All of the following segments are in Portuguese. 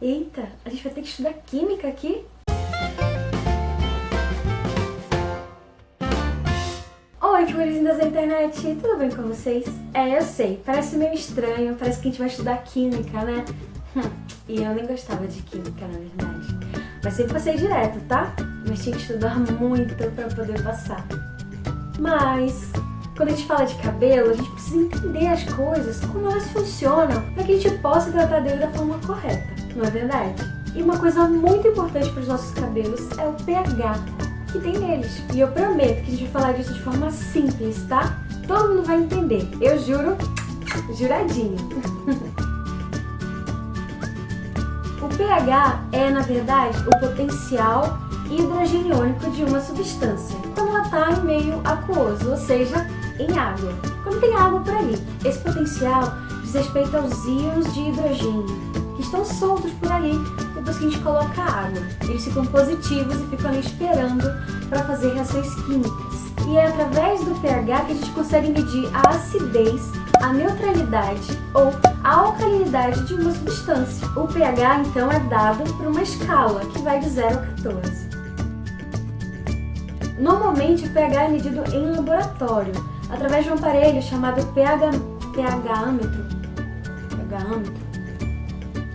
Eita, a gente vai ter que estudar química aqui? Oi, florizinhas da internet, tudo bem com vocês? Eu sei, parece meio estranho, parece que a gente vai estudar química, né? E eu nem gostava de química, na verdade. Mas sempre passei direto, tá? Mas tinha que estudar muito pra poder passar. Mas quando a gente fala de cabelo, a gente precisa entender as coisas, como elas funcionam, para que a gente possa tratar dele da forma correta, não é verdade? E uma coisa muito importante para os nossos cabelos é o pH que tem neles. E eu prometo que a gente vai falar disso de forma simples, tá? Todo mundo vai entender, eu juro, juradinho. O pH é, na verdade, o potencial hidrogeniônico de uma substância, quando ela está em meio aquoso, ou seja, em água. Quando tem água por ali, esse potencial diz respeito aos íons de hidrogênio, que estão soltos por ali depois que a gente coloca água. Eles ficam positivos e ficam ali esperando para fazer reações químicas. E é através do pH que a gente consegue medir a acidez, a neutralidade ou a alcalinidade de uma substância. O pH, então, é dado por uma escala que vai de 0 a 14. Normalmente, o pH é medido em laboratório, através de um aparelho chamado pHâmetro.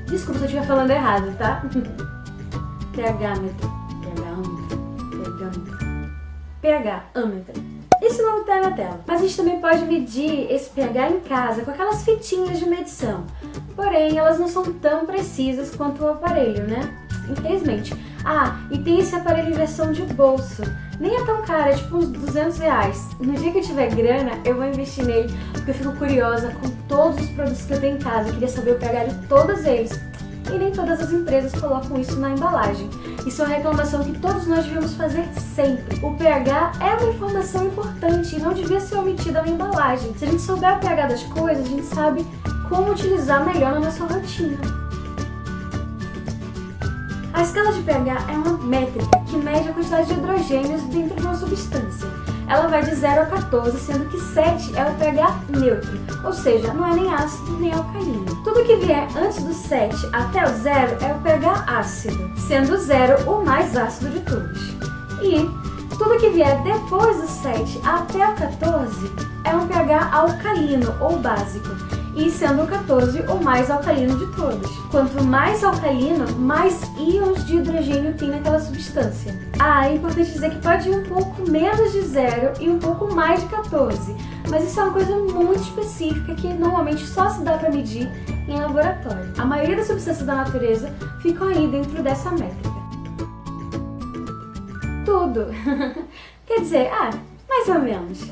Desculpa se eu estiver falando errado, tá? pHâmetro. Esse nome tá na tela. Mas a gente também pode medir esse pH em casa com aquelas fitinhas de medição. Porém, elas não são tão precisas quanto o aparelho, né? Infelizmente. E tem esse aparelho em versão de bolso. Nem é tão caro, é tipo uns R$200. No dia que eu tiver grana, eu vou investir nele, porque eu fico curiosa com todos os produtos que eu tenho em casa. Eu queria saber o pH de todos eles. E nem todas as empresas colocam isso na embalagem. Isso é uma reclamação que todos nós devemos fazer sempre. O pH é uma informação importante e não devia ser omitida na embalagem. Se a gente souber o pH das coisas, a gente sabe como utilizar melhor na nossa rotina. A escala de pH é uma métrica que mede a quantidade de hidrogênios dentro de uma substância. Ela vai de 0 a 14, sendo que 7 é o pH neutro, ou seja, não é nem ácido nem alcalino. Tudo que vier antes do 7 até o 0 é o pH ácido, sendo o 0 o mais ácido de todos. E tudo que vier depois do 7 até o 14 é um pH alcalino ou básico, e sendo o 14 o mais alcalino de todos. Quanto mais alcalino, mais íons de hidrogênio tem naquela substância. É importante dizer que pode ir um pouco menos de 0 e um pouco mais de 14, mas isso é uma coisa muito específica que normalmente só se dá para medir em laboratório. A maioria das substâncias da natureza ficam aí dentro dessa métrica. Tudo! Quer dizer, mais ou menos.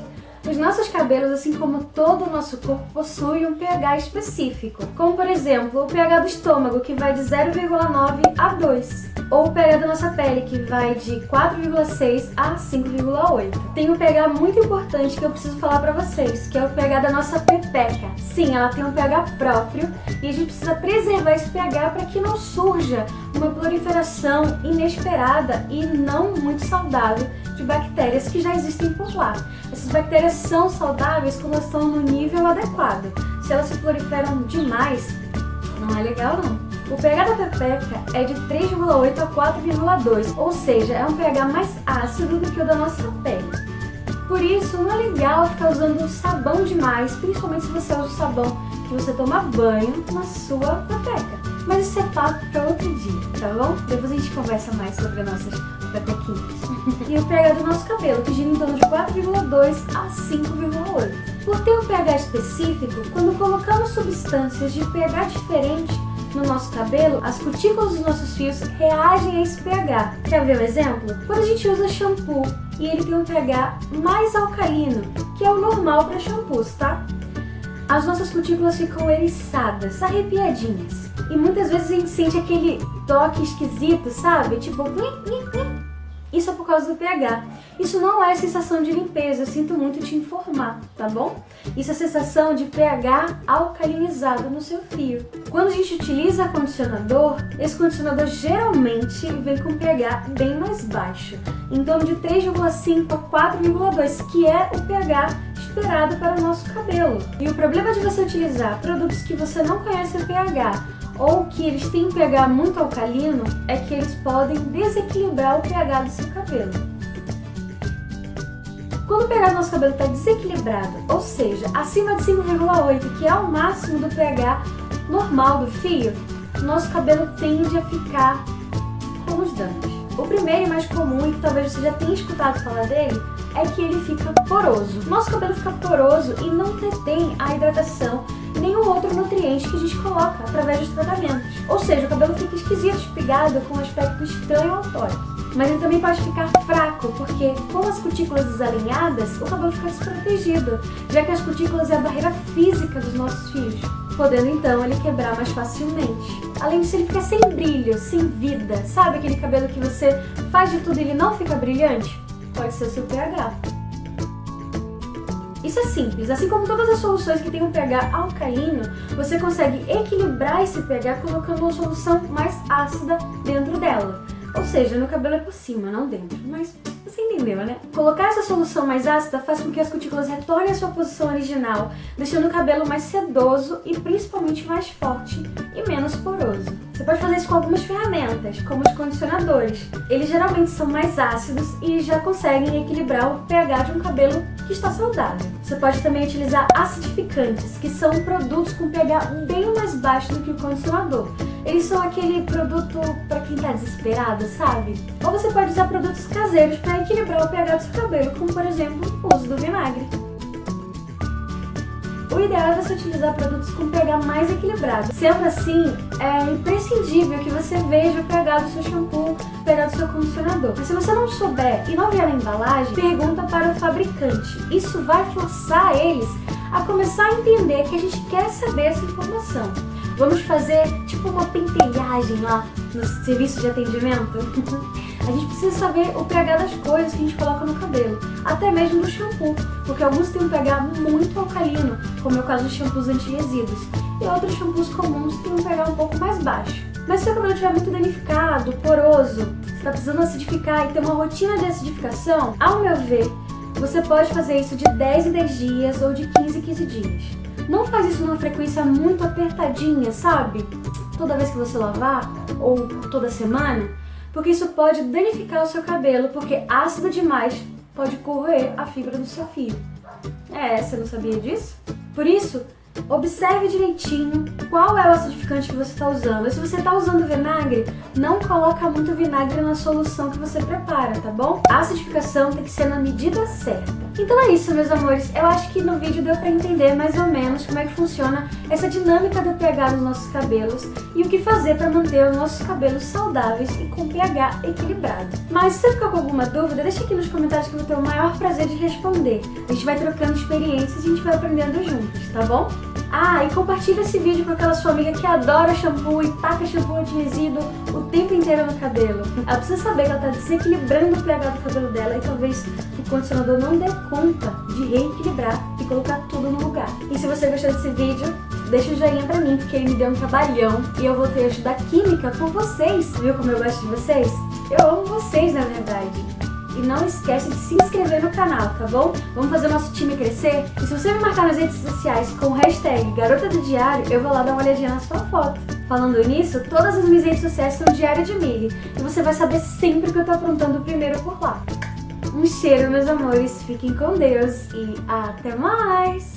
Os nossos cabelos, assim como todo o nosso corpo, possuem um pH específico, como por exemplo o pH do estômago, que vai de 0,9 a 2, ou o pH da nossa pele, que vai de 4,6 a 5,8. Tem um pH muito importante que eu preciso falar pra vocês, que é o pH da nossa pepeca. Sim, ela tem um pH próprio e a gente precisa preservar esse pH para que não surja uma proliferação inesperada e não muito saudável de bactérias que já existem por lá. Essas bactérias são saudáveis quando elas estão no nível adequado. Se elas se proliferam demais, não é legal não. O pH da pepeca é de 3,8 a 4,2, ou seja, é um pH mais ácido do que o da nossa pele. Por isso, não é legal ficar usando sabão demais, principalmente se você usa o sabão que você toma banho na sua pepeca. Mas isso é papo para outro dia, tá bom? Depois a gente conversa mais sobre as nossas pepequinhas. E o pH do nosso cabelo, que gira em torno de 4,2 a 5,8. Por ter um pH específico, quando colocamos substâncias de pH diferente no nosso cabelo, as cutículas dos nossos fios reagem a esse pH. Quer ver um exemplo? Quando a gente usa shampoo e ele tem um pH mais alcalino, que é o normal para shampoos, tá? As nossas cutículas ficam eriçadas, arrepiadinhas. E muitas vezes a gente sente aquele toque esquisito, sabe? Tipo, isso é por causa do pH. Isso não é sensação de limpeza, eu sinto muito te informar, tá bom? Isso é sensação de pH alcalinizado no seu fio. Quando a gente utiliza condicionador, esse condicionador geralmente vem com pH bem mais baixo, em torno de 3,5 a 4,2, que é o pH esperado para o nosso cabelo. E o problema de você utilizar produtos que você não conhece o pH ou que eles têm um pH muito alcalino, é que eles podem desequilibrar o pH do seu cabelo. Quando o pH do nosso cabelo está desequilibrado, ou seja, acima de 5,8, que é o máximo do pH normal do fio, nosso cabelo tende a ficar com os danos. O primeiro e mais comum, e que talvez você já tenha escutado falar dele, é que ele fica poroso. Nosso cabelo fica poroso e não retém a hidratação e nenhum outro nutriente que a gente coloca através dos tratamentos. Ou seja, o cabelo fica esquisito, espigado, com um aspecto estranho ao toque. Mas ele também pode ficar fraco, porque com as cutículas desalinhadas, o cabelo fica desprotegido, já que as cutículas é a barreira física dos nossos fios, podendo então ele quebrar mais facilmente. Além disso, ele fica sem brilho, sem vida. Sabe aquele cabelo que você faz de tudo e ele não fica brilhante? Pode ser o seu pH. Isso é simples, assim como todas as soluções que têm um pH alcalino, você consegue equilibrar esse pH colocando uma solução mais ácida dentro dela. Ou seja, no cabelo é por cima, não dentro, mas você entendeu, né? Colocar essa solução mais ácida faz com que as cutículas retornem à sua posição original, deixando o cabelo mais sedoso e principalmente mais forte e menos poroso. Você pode fazer isso com algumas ferramentas, como os condicionadores. Eles geralmente são mais ácidos e já conseguem equilibrar o pH de um cabelo que está saudável. Você pode também utilizar acidificantes, que são produtos com pH bem mais baixo do que o condicionador. Eles são aquele produto para quem tá desesperado, sabe? Ou você pode usar produtos caseiros para equilibrar o pH do seu cabelo, como por exemplo o uso do vinagre. O ideal é você utilizar produtos com pH mais equilibrado. Sendo assim, é imprescindível que você veja o pH do seu shampoo, o pH do seu condicionador. Mas se você não souber e não vier na embalagem, pergunta para o fabricante. Isso vai forçar eles a começar a entender que a gente quer saber essa informação. Vamos fazer tipo uma pentelhagem lá no serviço de atendimento? A gente precisa saber o pH das coisas que a gente coloca no cabelo, até mesmo do shampoo, porque alguns têm um pH muito alcalino, como é o caso dos shampoos anti-resíduos, e outros shampoos comuns têm um pH um pouco mais baixo. Mas se o cabelo estiver muito danificado, poroso, você está precisando acidificar e ter uma rotina de acidificação, ao meu ver, você pode fazer isso de 10 em 10 dias ou de 15 em 15 dias. Não faz isso numa frequência muito apertadinha, sabe? Toda vez que você lavar, ou toda semana, porque isso pode danificar o seu cabelo, porque ácido demais pode corroer a fibra do seu fio. Você não sabia disso? Por isso, observe direitinho qual é o acidificante que você está usando. E se você está usando vinagre, não coloca muito vinagre na solução que você prepara, tá bom? A acidificação tem que ser na medida certa. Então é isso, meus amores. Eu acho que no vídeo deu pra entender mais ou menos como é que funciona essa dinâmica do pH nos nossos cabelos e o que fazer para manter os nossos cabelos saudáveis e com pH equilibrado. Mas se você ficou com alguma dúvida, deixa aqui nos comentários que eu vou ter o maior prazer de responder. A gente vai trocando experiências e a gente vai aprendendo juntos, tá bom? E compartilha esse vídeo com aquela sua amiga que adora shampoo e taca shampoo de resíduo o tempo inteiro no cabelo. Ela precisa saber que ela está desequilibrando o pH do cabelo dela e talvez o condicionador não dê conta de reequilibrar e colocar tudo no lugar. E se você gostou desse vídeo, deixa o joinha pra mim, porque ele me deu um trabalhão e eu vou ter estudar química por vocês. Viu como eu gosto de vocês? Eu amo vocês, na verdade. E não esquece de se inscrever no canal, tá bom? Vamos fazer o nosso time crescer? E se você me marcar nas redes sociais com o hashtag Garota do Diário, eu vou lá dar uma olhadinha na sua foto. Falando nisso, todas as minhas redes sociais são Diário de Mili e você vai saber sempre que eu tô aprontando primeiro por lá. Um cheiro, meus amores, fiquem com Deus e até mais!